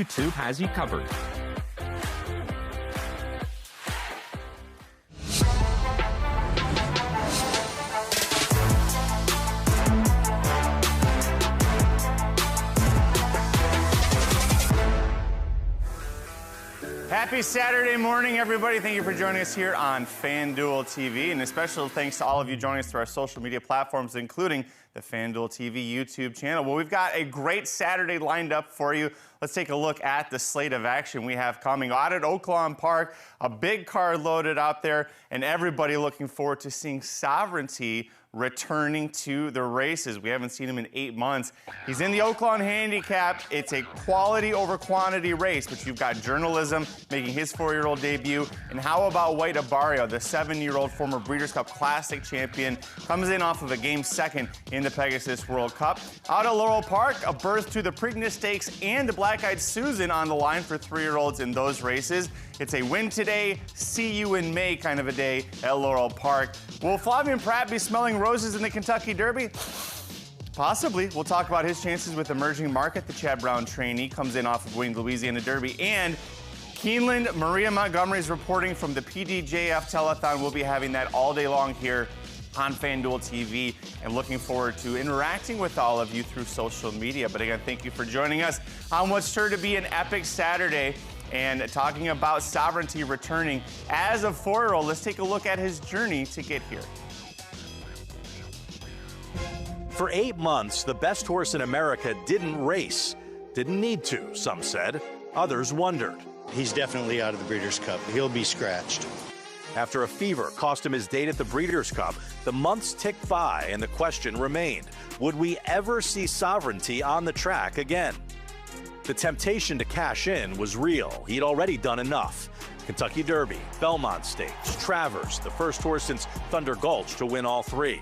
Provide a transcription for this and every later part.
YouTube has you covered. Happy Saturday morning, everybody. Thank you for joining us here on FanDuel TV. And a special thanks to all of you joining us through our social media platforms, including the FanDuel TV YouTube channel. Well, we've got a great Saturday lined up for you. Let's take a look at the slate of action we have coming out at Oaklawn Park. A big card loaded out there, and everybody looking forward to seeing Sovereignty returning to the races. We haven't seen him in 8 months. He's in the Oaklawn Handicap. It's a quality over quantity race, but you've got Journalism making his 4-year-old debut. And how about White Abarrio, the 7-year-old former Breeders' Cup Classic champion, comes in off of a game second in the Pegasus World Cup. Out at Laurel Park, a berth to the Preakness Stakes and the Black-Eyed Susan on the line for 3-year-olds in those races. It's a win today, see you in May kind of a day at Laurel Park. Will Flavien Prat be smelling roses in the Kentucky Derby? Possibly. We'll talk about his chances with Emerging Market. The Chad Brown trainee comes in off of winning the Louisiana Derby. And Keeneland, Maria Montgomery is reporting from the PDJF telethon. We'll be having that all day long here on FanDuel TV, and looking forward to interacting with all of you through social media. But again, thank you for joining us on what's sure to be an epic Saturday. And talking about Sovereignty returning as a 4-year-old, let's take a look at his journey to get here. For 8 months, the best horse in America didn't race. Didn't need to, some said. Others wondered. He's definitely out of the Breeders' Cup. He'll be scratched. After a fever cost him his date at the Breeders' Cup, the months ticked by and the question remained, would we ever see Sovereignty on the track again? The temptation to cash in was real. He'd already done enough. Kentucky Derby, Belmont Stakes, Travers, the first horse since Thunder Gulch to win all 3.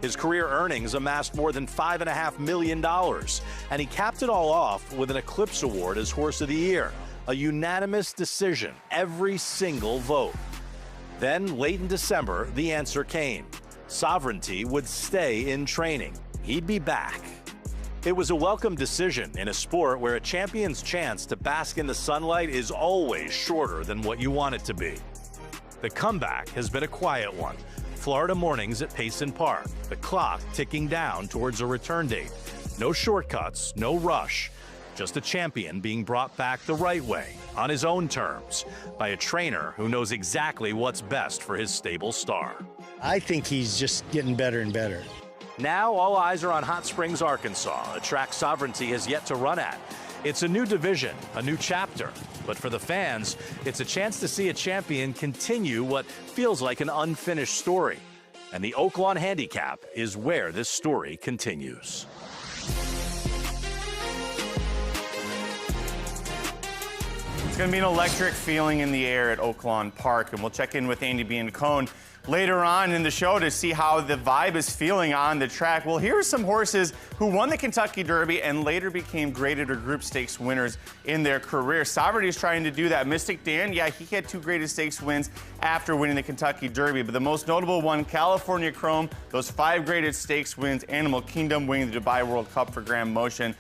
His career earnings amassed more than $5.5 million, and he capped it all off with an Eclipse Award as Horse of the Year, a unanimous decision, every single vote. Then, late in December, the answer came. Sovereignty would stay in training. He'd be back. It was a welcome decision in a sport where a champion's chance to bask in the sunlight is always shorter than what you want it to be. The comeback has been a quiet one. Florida mornings at Payson Park, the clock ticking down towards a return date. No shortcuts, no rush, just a champion being brought back the right way, on his own terms, by a trainer who knows exactly what's best for his stable star. I think he's just getting better and better. Now all eyes are on Hot Springs, Arkansas, a track Sovereignty has yet to run at. It's a new division, a new chapter. But for the fans, it's a chance to see a champion continue what feels like an unfinished story. And the Oaklawn Handicap is where this story continues. It's going to be an electric feeling in the air at Oaklawn Park, and we'll check in with Andy Biancone later on in the show to see how the vibe is feeling on the track. Well, here are some horses who won the Kentucky Derby and later became graded or group stakes winners in their career. Sovereignty is trying to do that. Mystic Dan, yeah, he had 2 graded stakes wins after winning the Kentucky Derby, but the most notable one, California Chrome, those 5 graded stakes wins, Animal Kingdom winning the Dubai World Cup for Graham Motion.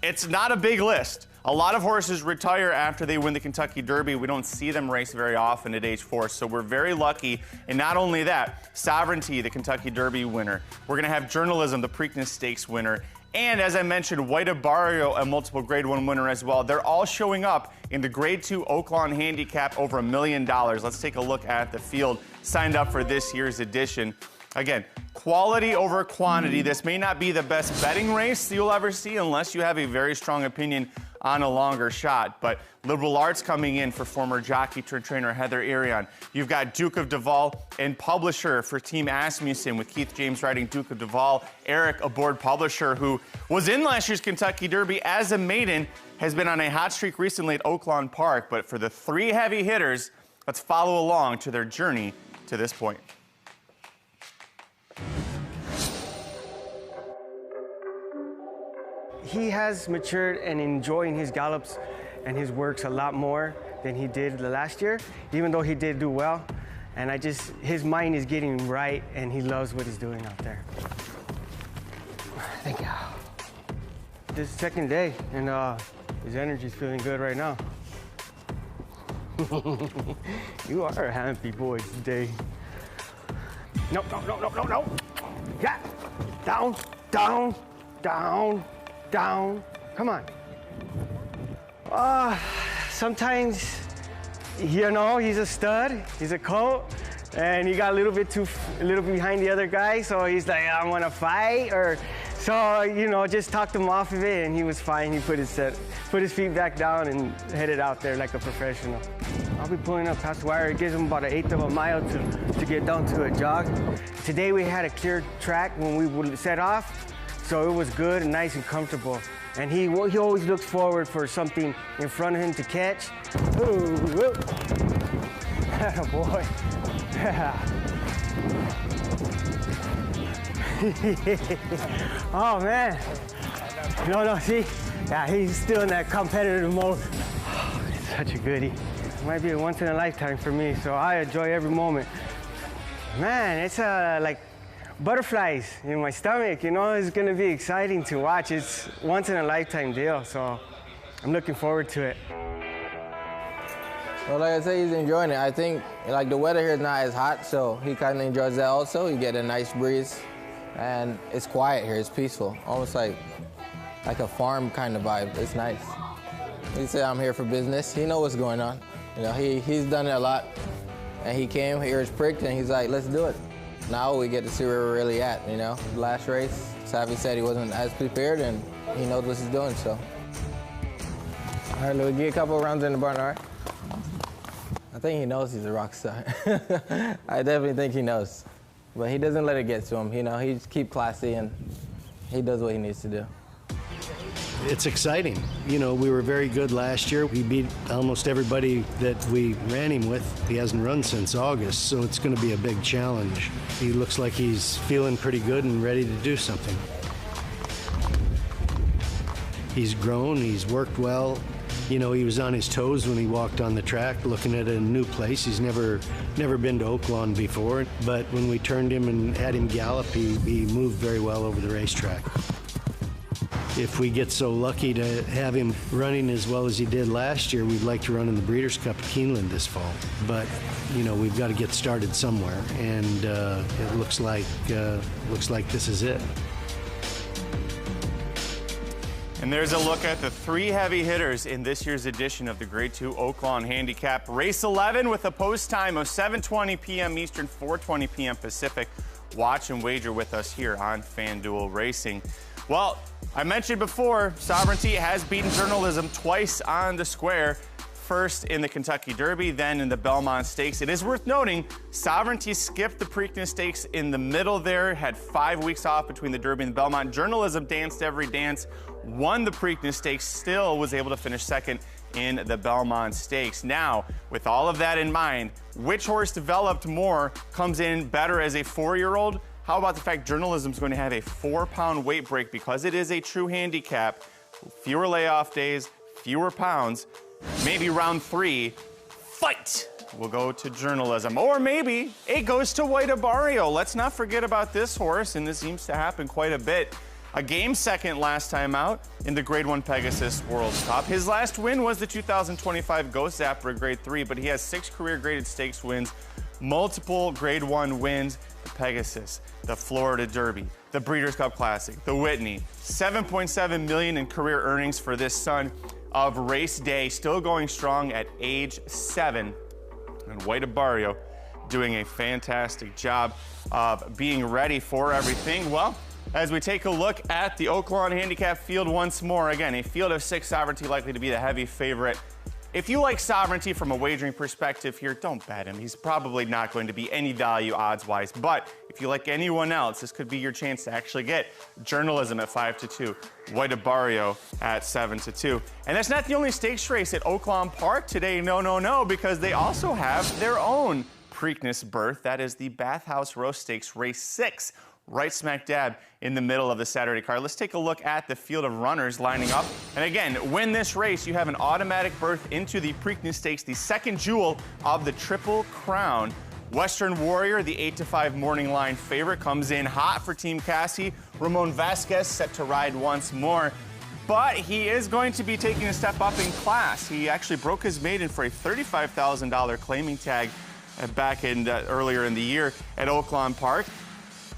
It's not a big list. A lot of horses retire after they win the Kentucky Derby. We don't see them race very often at age 4, so we're very lucky. And not only that, Sovereignty, the Kentucky Derby winner. We're going to have Journalism, the Preakness Stakes winner. And as I mentioned, White Abarrio, a multiple Grade 1 winner as well. They're all showing up in the Grade 2 Oaklawn Handicap, over $1 million. Let's take a look at the field signed up for this year's edition. Again, quality over quantity. This may not be the best betting race you'll ever see unless you have a very strong opinion on a longer shot. But Liberal Arts coming in for former jockey turned trainer Heather Arion. You've got Duke of Duval and Publisher for Team Asmussen with Keith James riding Duke of Duval. Eric aboard Publisher, who was in last year's Kentucky Derby as a maiden, has been on a hot streak recently at Oaklawn Park. But for the 3 heavy hitters, let's follow along to their journey to this point. He has matured and enjoying his gallops and his works a lot more than he did the last year, even though he did do well. And his mind is getting right and he loves what he's doing out there. Thank you. This is second day and His energy's feeling good right now. You are a happy boy today. No, no, no, no, no, no. Yeah. Down, down, down, down. Come on. Sometimes, you know, he's a stud. He's a colt, and he got a little bit behind the other guy. So he's like, I want to fight, or so, you know, just talked him off of it, and he was fine. He put his feet back down and headed out there like a professional. I'll be pulling up past the wire. It gives him about 1/8 of a mile to get down to a jog. Today we had a clear track when we would set off, so it was good and nice and comfortable. And he always looks forward for something in front of him to catch. Ooh, atta boy. Oh man. No, see? Yeah, he's still in that competitive mode. Oh, he's such a goodie. It might be a once in a lifetime for me, so I enjoy every moment. Man, it's like butterflies in my stomach, you know. It's gonna be exciting to watch. It's once in a lifetime deal, so I'm looking forward to it. Well, like I said, he's enjoying it. I think like the weather here is not as hot, so he kind of enjoys that also. You get a nice breeze, and it's quiet here. It's peaceful, almost like a farm kind of vibe. It's nice. He said, I'm here for business. He knows what's going on. You know, he's done it a lot, and he came, ears pricked, and he's like, let's do it. Now we get to see where we're really at, you know. Last race, Savvy said he wasn't as prepared, and he knows what he's doing, so. All right, Louis, get a couple rounds in the barn, all right? I think he knows he's a rock star. I definitely think he knows. But he doesn't let it get to him, you know. He just keeps classy, and he does what he needs to do. It's exciting. You know, we were very good last year. We beat almost everybody that we ran him with. He hasn't run since August, so it's going to be a big challenge. He looks like he's feeling pretty good and ready to do something. He's grown, he's worked well. You know, he was on his toes when he walked on the track, looking at a new place. He's never been to Oaklawn before, but when we turned him and had him gallop, he moved very well over the racetrack. If we get so lucky to have him running as well as he did last year, we'd like to run in the Breeders' Cup at Keeneland this fall. But, you know, we've got to get started somewhere, and it looks like this is it. And there's a look at the 3 heavy hitters in this year's edition of the Grade 2 Oaklawn Handicap. Race 11 with a post time of 7:20 p.m. Eastern, 4:20 p.m. Pacific. Watch and wager with us here on FanDuel Racing. Well, I mentioned before, Sovereignty has beaten Journalism twice on the square. First in the Kentucky Derby, then in the Belmont Stakes. It is worth noting, Sovereignty skipped the Preakness Stakes in the middle there, had 5 weeks off between the Derby and the Belmont. Journalism danced every dance, won the Preakness Stakes, still was able to finish second in the Belmont Stakes. Now, with all of that in mind, which horse developed more comes in better as a 4-year-old? How about the fact Journalism's going to have a 4-pound weight break because it is a true handicap, fewer layoff days, fewer pounds. Maybe round 3, fight, will go to Journalism. Or maybe it goes to White Abarrio. Let's not forget about this horse, and this seems to happen quite a bit. A game second last time out in the Grade 1 Pegasus World Cup. His last win was the 2025 Ghost Zapper Grade 3, but he has 6 career graded stakes wins, multiple Grade 1 wins, the Pegasus, the Florida Derby, the Breeders' Cup Classic, the Whitney. $7.7 million in career earnings for this son of race day, still going strong at age 7. And White Abarrio doing a fantastic job of being ready for everything. Well, as we take a look at the Oaklawn Handicap field once more, again, a field of 6, Sovereignty likely to be the heavy favorite. If you like Sovereignty from a wagering perspective here, don't bet him. He's probably not going to be any value odds-wise. But if you like anyone else, this could be your chance to actually get Journalism at 5-2, White Abarrio at 7-2. And that's not the only stakes race at Oaklawn Park today. No, because they also have their own Preakness berth. That is the Bathhouse Row Stakes Race 6. Right smack dab in the middle of the Saturday card. Let's take a look at the field of runners lining up. And again, win this race, you have an automatic berth into the Preakness Stakes, the second jewel of the Triple Crown. Western Warrior, the 8-5 morning line favorite, comes in hot for Team Cassie. Ramon Vasquez set to ride once more. but he is going to be taking a step up in class. He actually broke his maiden for a $35,000 claiming tag back in earlier in the year at Oaklawn Park.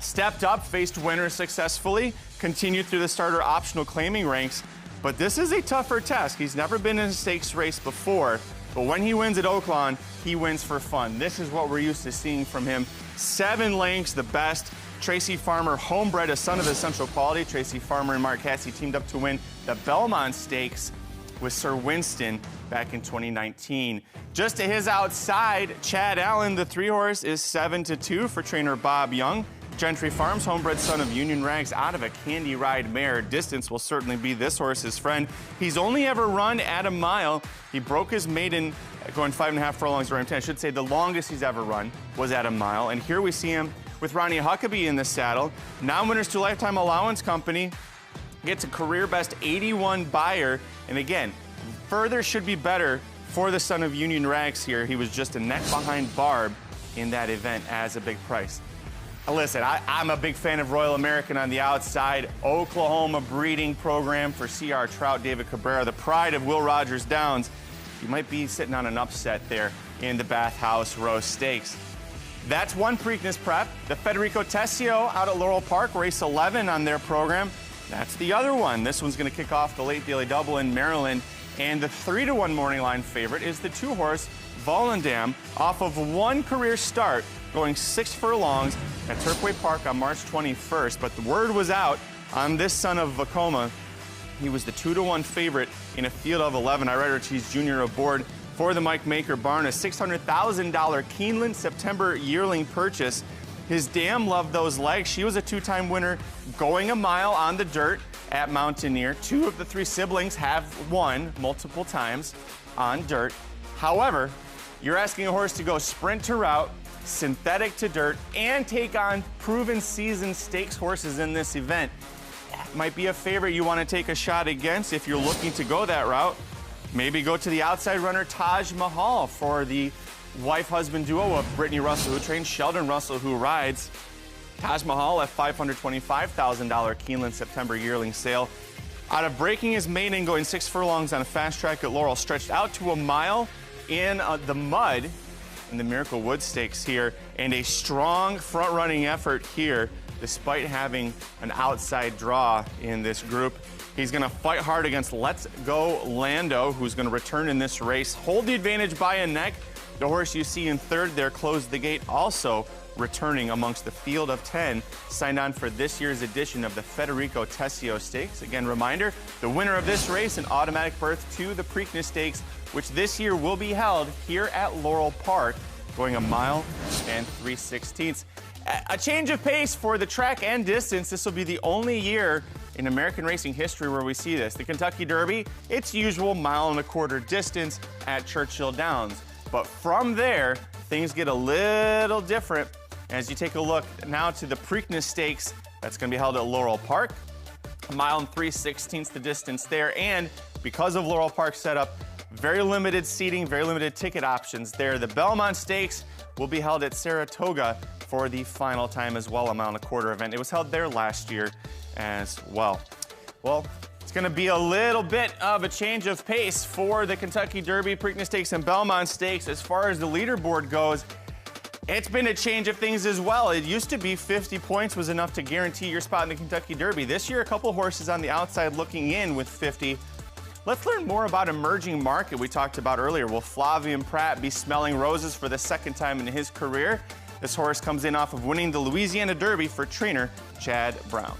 Stepped up, faced winners successfully, continued through the starter optional claiming ranks, but this is a tougher task. He's never been in a stakes race before, but when he wins at Oaklawn, he wins for fun. This is what we're used to seeing from him. 7 lengths, the best. Tracy Farmer, homebred, a son of essential quality. Tracy Farmer and Mark Cassie teamed up to win the Belmont Stakes with Sir Winston back in 2019. Just to his outside, Chad Allen, the 3-horse, is 7-2 for trainer Bob Young. Gentry Farms, homebred son of Union Rags, out of a Candy Ride mare. Distance will certainly be this horse's friend. He's only ever run at a mile. He broke his maiden going 5.5 furlongs around 10. I should say the longest he's ever run was at a mile. And here we see him with Ronnie Huckabee in the saddle. Non-winners to Lifetime Allowance Company. Gets a career best 81 buyer. And again, further should be better for the son of Union Rags here. He was just a neck behind Barb in that event as a big price. Listen, I'm a big fan of Royal American on the outside. Oklahoma breeding program for C.R. Trout, David Cabrera, the pride of Will Rogers Downs. You might be sitting on an upset there in the Bathhouse Row Stakes. That's one Preakness prep. The Federico Tesio out at Laurel Park, race 11 on their program. That's the other one. This one's going to kick off the late daily double in Maryland. And the 3-1 morning line favorite is the 2-horse Volendam, off of one career start, going 6 furlongs at Turfway Park on March 21st. But the word was out on this son of Vacoma. He was the 2-1 favorite in a field of 11. I Ride Ortiz Jr. aboard for the Mike Maker barn, a $600,000 Keeneland September yearling purchase. His dam loved those legs. She was a 2-time winner going a mile on the dirt at Mountaineer. 2 of the 3 siblings have won multiple times on dirt. However, you're asking a horse to go sprint to route, synthetic to dirt, and take on proven seasoned stakes horses in this event. That might be a favorite you want to take a shot against if you're looking to go that route. Maybe go to the outside runner Taj Mahal for the wife-husband duo of Brittany Russell, who trains Sheldon Russell, who rides. Taj Mahal at $525,000 Keeneland September yearling sale. Out of breaking his maiden, going 6 furlongs on a fast track at Laurel, stretched out to a mile in the mud in the Miracle Wood Stakes here, and a strong front-running effort here despite having an outside draw in this group. He's going to fight hard against Let's Go Lando, who's going to return in this race, hold the advantage by a neck. The horse you see in third there, Close the Gate, also returning amongst the field of 10 signed on for this year's edition of the Federico Tesio Stakes. Again, reminder, the winner of this race, an automatic berth to the Preakness Stakes, which this year will be held here at Laurel Park, going a mile and 3/16. A change of pace for the track and distance. This will be the only year in American racing history where we see this. The Kentucky Derby, its usual 1.25 mile distance at Churchill Downs. But from there, things get a little different as you take a look now to the Preakness Stakes that's going to be held at Laurel Park. 1 mile and 3/16 the distance there, and because of Laurel Park's setup, very limited seating, very limited ticket options there. The Belmont Stakes will be held at Saratoga for the final time as well, 1.25 mile event. It was held there last year as well. Well, it's going to be a little bit of a change of pace for the Kentucky Derby, Preakness Stakes, and Belmont Stakes. As far as the leaderboard goes, it's been a change of things as well. It used to be 50 points was enough to guarantee your spot in the Kentucky Derby. This year, a couple horses on the outside looking in with 50. Let's learn more about emerging market we talked about earlier. Will Flavian Pratt be smelling roses for the second time in his career? This horse comes in off of winning the Louisiana Derby for trainer Chad Brown.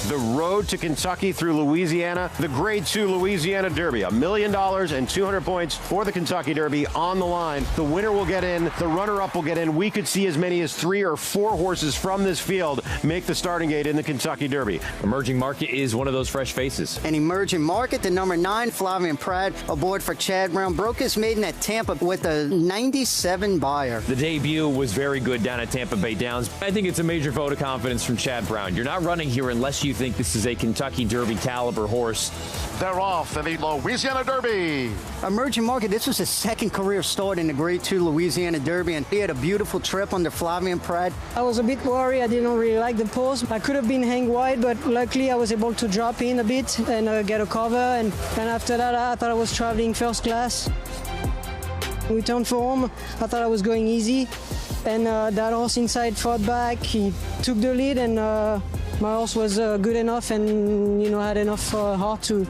The road to Kentucky through Louisiana, the Grade 2 Louisiana Derby. $1 million and 200 points for the Kentucky Derby on the line. The winner will get in, the runner-up will get in. We could see as many as 3 or 4 horses from this field make the starting gate in the Kentucky Derby. Emerging Market is one of those fresh faces. An Emerging Market, the number 9, Flavian Pratt, aboard for Chad Brown. Broke his maiden at Tampa with a 97 buyer. The debut was very good down at Tampa Bay Downs. I think it's a major vote of confidence from Chad Brown. You're not running here unless you you think this is a Kentucky Derby caliber horse? They're off in the Louisiana Derby. Emerging Market, this was his second career start in the Grade 2 Louisiana Derby, and he had a beautiful trip under Flavian Pratt. I was a bit worried. I didn't really like the post. I could have been hang wide, but luckily I was able to drop in a bit and get a cover. And after that, I thought I was traveling first class. We turned for home. I thought I was going easy. And that horse inside fought back. He took the lead, and my horse was good enough and, had enough heart to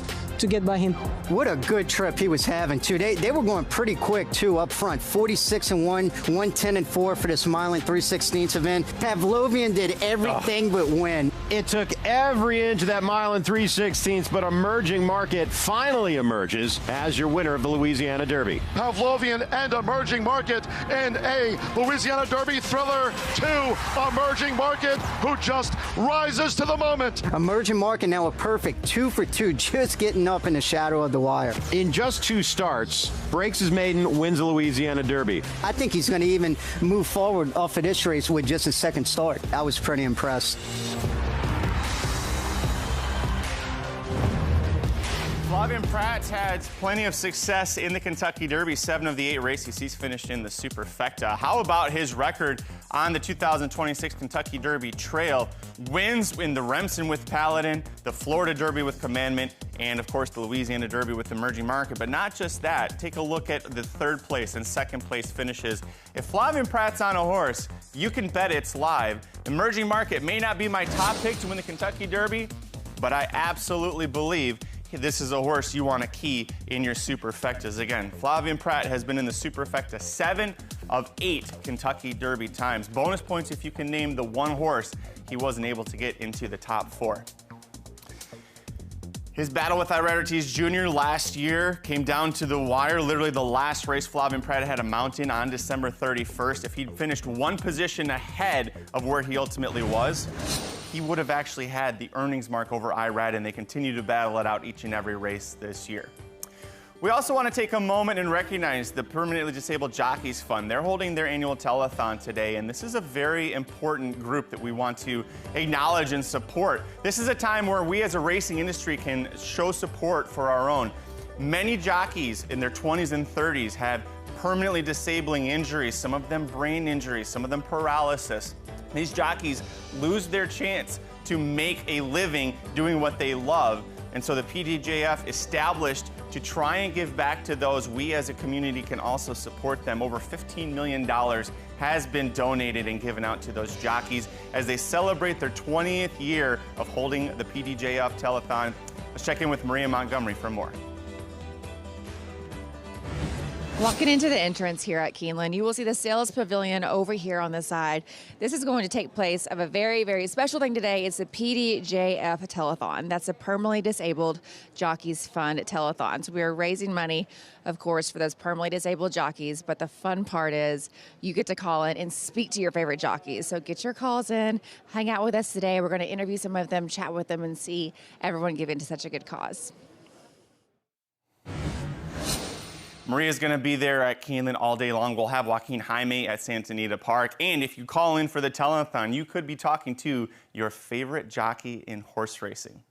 get by him. What a good trip he was having, too. They were going pretty quick, too, up front. 46-1, 110-4 for this mile and 3/16 event. Pavlovian did everything but win. It took every inch of that mile and 3/16, but Emerging Market finally emerges as your winner of the Louisiana Derby. Pavlovian and Emerging Market in a Louisiana Derby thriller to Emerging Market, who just rises to the moment. Emerging Market now a perfect 2 for 2, just getting up in the shadow of the wire. In just 2 starts, breaks his maiden, wins the Louisiana Derby. I think he's going to even move forward off of this race with just a second start. I was pretty impressed. Flavian Pratt's had plenty of success in the Kentucky Derby. 7 of the 8 races he's finished in the Superfecta. How about his record on the 2026 Kentucky Derby Trail? Wins in the Remsen with Paladin, the Florida Derby with Commandment, and of course the Louisiana Derby with Emerging Market. But not just that, take a look at the 3rd place and 2nd place finishes. If Flavian Pratt's on a horse, you can bet it's live. Emerging Market may not be my top pick to win the Kentucky Derby, but I absolutely believe this is a horse you want to key in your Superfectas. Again, Flavian Pratt has been in the Superfecta 7 of 8 Kentucky Derby times. Bonus points if you can name the one horse he wasn't able to get into the top 4. His battle with Iriartes Jr. last year came down to the wire. Literally the last race Flavian Pratt had a mountain on December 31st. If he'd finished one position ahead of where he ultimately was, he would have actually had the earnings mark over Irad, and they continue to battle it out each and every race this year. We also want to take a moment and recognize the Permanently Disabled Jockeys Fund. They're holding their annual telethon today, and this is a very important group that we want to acknowledge and support. This is a time where we as a racing industry can show support for our own. Many jockeys in their 20s and 30s have permanently disabling injuries, some of them brain injuries, some of them paralysis. These jockeys lose their chance to make a living doing what they love. And so the PDJF established to try and give back to those. We as a community can also support them. Over $15 million has been donated and given out to those jockeys as they celebrate their 20th year of holding the PDJF telethon. Let's check in with Maria Montgomery for more. Walking into the entrance here at Keeneland, you will see the sales pavilion over here on the side. This is going to take place of a very, very special thing today. It's the PDJF telethon. That's a Permanently Disabled Jockeys Fund telethon. So we are raising money, of course, for those permanently disabled jockeys. But the fun part is you get to call in and speak to your favorite jockeys. So get your calls in, hang out with us today. We're going to interview some of them, chat with them, and see everyone give into such a good cause. Maria's going to be there at Keeneland all day long. We'll have Joaquin Jaime at Santa Anita Park. And if you call in for the telethon, you could be talking to your favorite jockey in horse racing.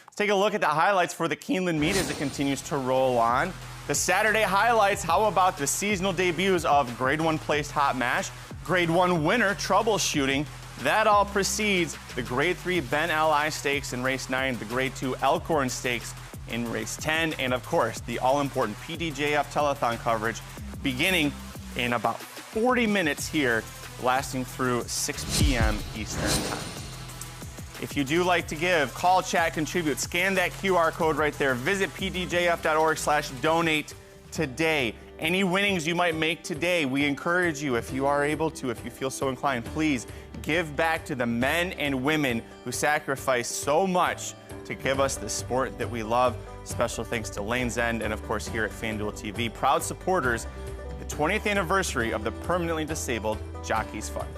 Let's take a look at the highlights for the Keeneland meet as it continues to roll on. The Saturday highlights, how about the seasonal debuts of Grade 1 placed Hot Mash, Grade 1 winner Troubleshooting. That all precedes the Grade 3 Ben Li Stakes in race 9, the Grade 2 Elkhorn Stakes in race 10, and of course the all-important PDJF telethon coverage beginning in about 40 minutes here, lasting through 6 p.m. Eastern time. If you do like to give, call, chat, contribute, scan that QR code right there. Visit pdjf.org/donate today. Any winnings you might make today, we encourage you, if you are able to, if you feel so inclined, please give back to the men and women who sacrifice so much to give us the sport that we love. Special thanks to Lane's End and, of course, here at FanDuel TV, proud supporters of the 20th anniversary of the Permanently Disabled Jockeys Fund.